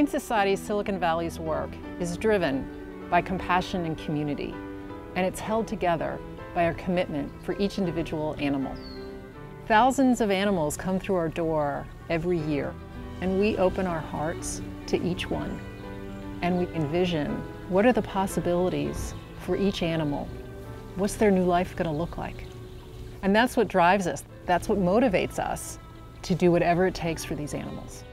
Humane Society Silicon Valley's work is driven by compassion and community, and it's held together by our commitment for each individual animal. Thousands of animals come through our door every year, and we open our hearts to each one. And we envision, what are the possibilities for each animal? What's their new life going to look like? And that's what drives us. That's what motivates us to do whatever it takes for these animals.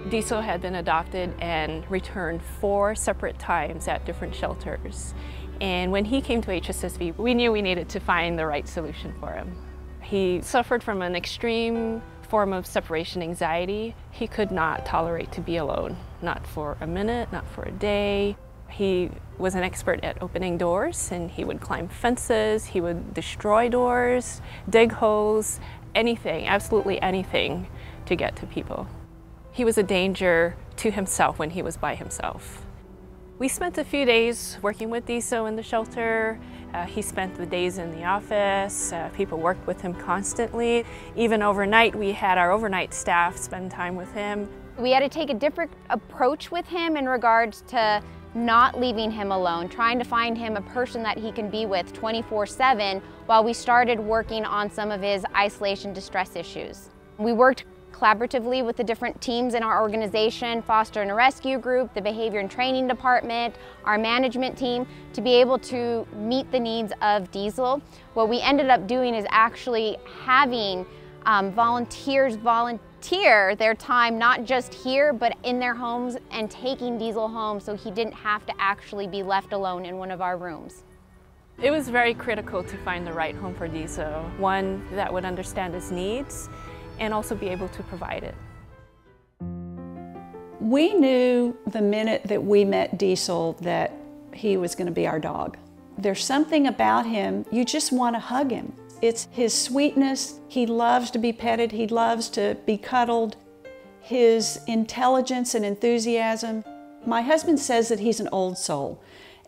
Diesel had been adopted and returned 4 separate times at different shelters. And when he came to HSSV, we knew we needed to find the right solution for him. He suffered from an extreme form of separation anxiety. He could not tolerate to be alone, not for a minute, not for a day. He was an expert at opening doors, and he would climb fences, he would destroy doors, dig holes, anything, absolutely anything to get to people. He was a danger to himself when he was by himself. We spent a few days working with Diesel in the shelter. He spent the days in the office. People worked with him constantly. Even overnight, we had our overnight staff spend time with him. We had to take a different approach with him in regards to not leaving him alone, trying to find him a person that he can be with 24/7 while we started working on some of his isolation distress issues. We worked collaboratively with the different teams in our organization, foster and rescue group, the behavior and training department, our management team, to be able to meet the needs of Diesel. What we ended up doing is actually having volunteers volunteer their time, not just here, but in their homes, and taking Diesel home so he didn't have to actually be left alone in one of our rooms. It was very critical to find the right home for Diesel, one that would understand his needs and also be able to provide it. We knew the minute that we met Diesel that he was going to be our dog. There's something about him, you just want to hug him. It's his sweetness, he loves to be petted, he loves to be cuddled, his intelligence and enthusiasm. My husband says that he's an old soul,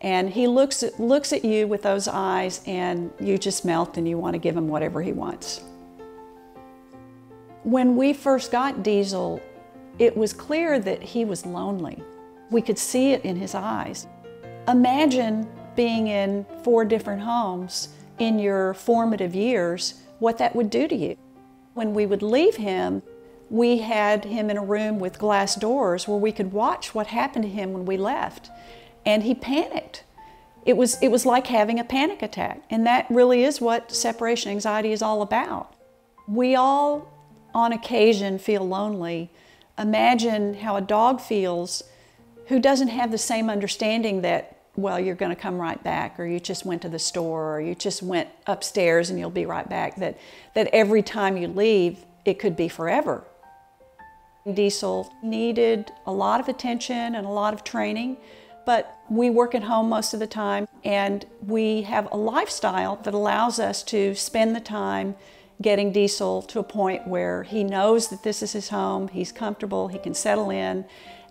and he looks at you with those eyes and you just melt and you want to give him whatever he wants. When we first got Diesel, it was clear that he was lonely. We could see it in his eyes. Imagine being in 4 different homes in your formative years, what that would do to you. When we would leave him, we had him in a room with glass doors where we could watch what happened to him when we left. And he panicked. It was like having a panic attack. And that really is what separation anxiety is all about. We all, on occasion, feel lonely. Imagine how a dog feels who doesn't have the same understanding that, well, you're going to come right back, or you just went to the store, or you just went upstairs and you'll be right back, that every time you leave, it could be forever. Diesel needed a lot of attention and a lot of training, but we work at home most of the time, and we have a lifestyle that allows us to spend the time getting Diesel to a point where he knows that this is his home, he's comfortable, he can settle in,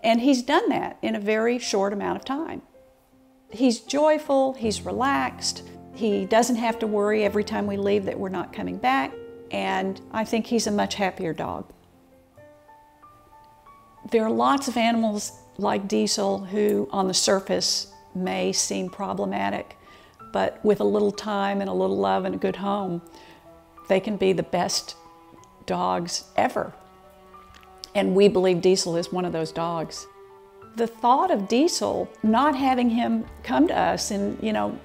and he's done that in a very short amount of time. He's joyful, he's relaxed, he doesn't have to worry every time we leave that we're not coming back, and I think he's a much happier dog. There are lots of animals like Diesel who on the surface may seem problematic, but with a little time and a little love and a good home, they can be the best dogs ever. And we believe Diesel is one of those dogs. The thought of Diesel, not having him come to us and,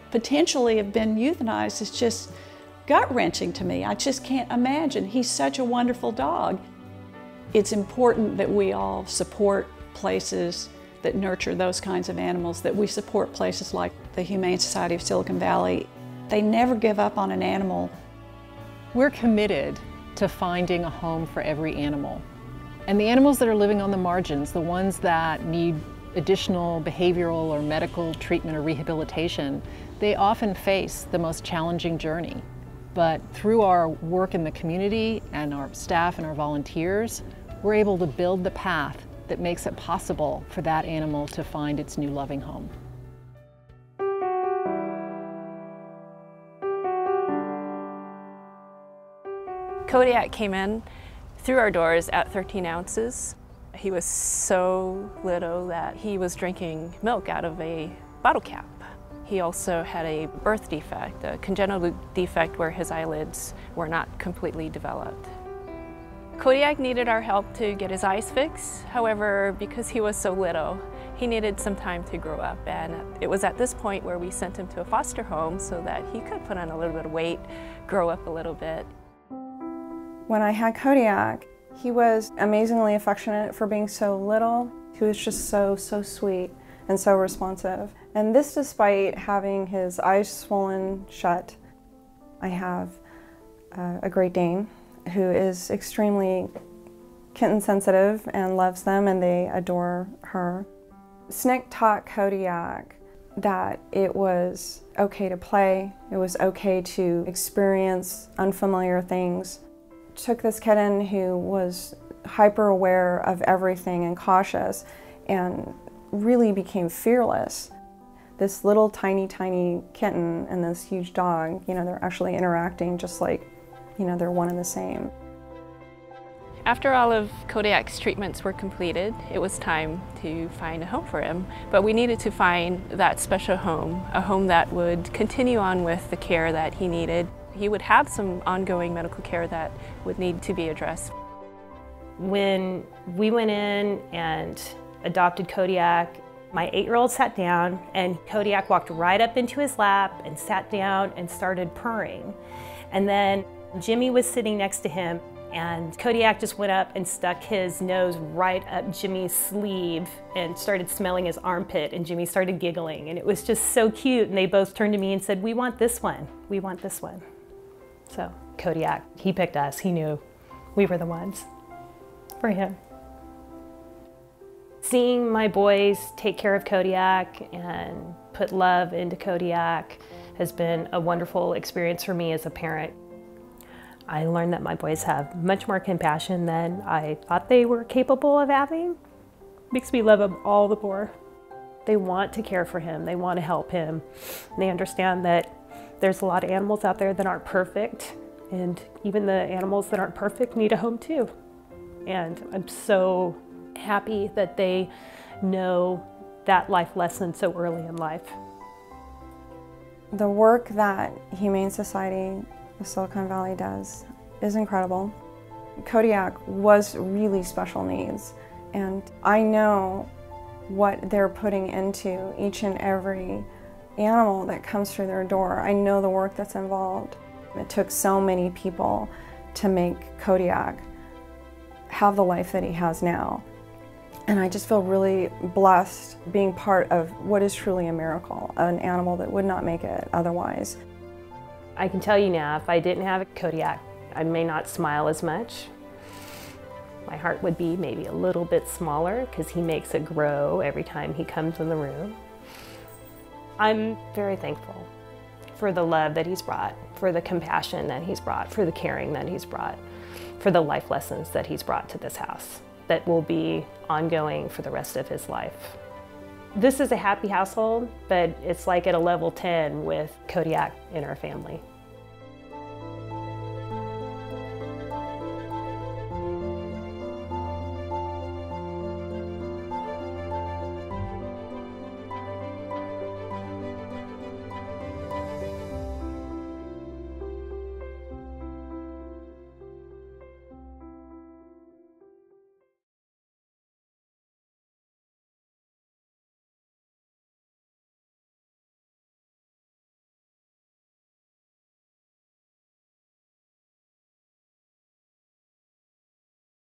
potentially have been euthanized is just gut-wrenching to me. I just can't imagine. He's such a wonderful dog. It's important that we all support places that nurture those kinds of animals, that we support places like the Humane Society of Silicon Valley. They never give up on an animal. We're committed to finding a home for every animal. And the animals that are living on the margins, the ones that need additional behavioral or medical treatment or rehabilitation, they often face the most challenging journey. But through our work in the community and our staff and our volunteers, we're able to build the path that makes it possible for that animal to find its new loving home. Kodiak came in through our doors at 13 ounces. He was so little that he was drinking milk out of a bottle cap. He also had a birth defect, a congenital defect where his eyelids were not completely developed. Kodiak needed our help to get his eyes fixed. However, because he was so little, he needed some time to grow up, and it was at this point where we sent him to a foster home so that he could put on a little bit of weight, grow up a little bit. When I had Kodiak, he was amazingly affectionate for being so little. He was just so sweet and so responsive. And this despite having his eyes swollen shut. I have a Great Dane who is extremely kitten sensitive and loves them, and they adore her. Snick taught Kodiak that it was okay to play, it was okay to experience unfamiliar things. Took this kitten who was hyper aware of everything and cautious and really became fearless. This little tiny kitten and this huge dog, you know, they're actually interacting just like, you know, they're one and the same. After all of Kodiak's treatments were completed, it was time to find a home for him. But we needed to find that special home, a home that would continue on with the care that he needed. He would have some ongoing medical care that would need to be addressed. When we went in and adopted Kodiak, my 8-year-old sat down and Kodiak walked right up into his lap and sat down and started purring. And then Jimmy was sitting next to him, and Kodiak just went up and stuck his nose right up Jimmy's sleeve and started smelling his armpit, and Jimmy started giggling, and it was just so cute. And they both turned to me and said, "We want this one, we want this one." So Kodiak, he picked us. He knew we were the ones for him. Seeing my boys take care of Kodiak and put love into Kodiak has been a wonderful experience for me as a parent. I learned that my boys have much more compassion than I thought they were capable of having. Makes me love them all the more. They want to care for him, they want to help him. They understand that there's a lot of animals out there that aren't perfect, and even the animals that aren't perfect need a home too. And I'm so happy that they know that life lesson so early in life. The work that Humane Society of Silicon Valley does is incredible. Kodiak was really special needs, and I know what they're putting into each and every animal that comes through their door. I know the work that's involved. It took so many people to make Kodiak have the life that he has now. And I just feel really blessed being part of what is truly a miracle, an animal that would not make it otherwise. I can tell you now, if I didn't have a Kodiak, I may not smile as much. My heart would be maybe a little bit smaller because he makes it grow every time he comes in the room. I'm very thankful for the love that he's brought, for the compassion that he's brought, for the caring that he's brought, for the life lessons that he's brought to this house that will be ongoing for the rest of his life. This is a happy household, but it's like at a level 10 with Kodiak in our family.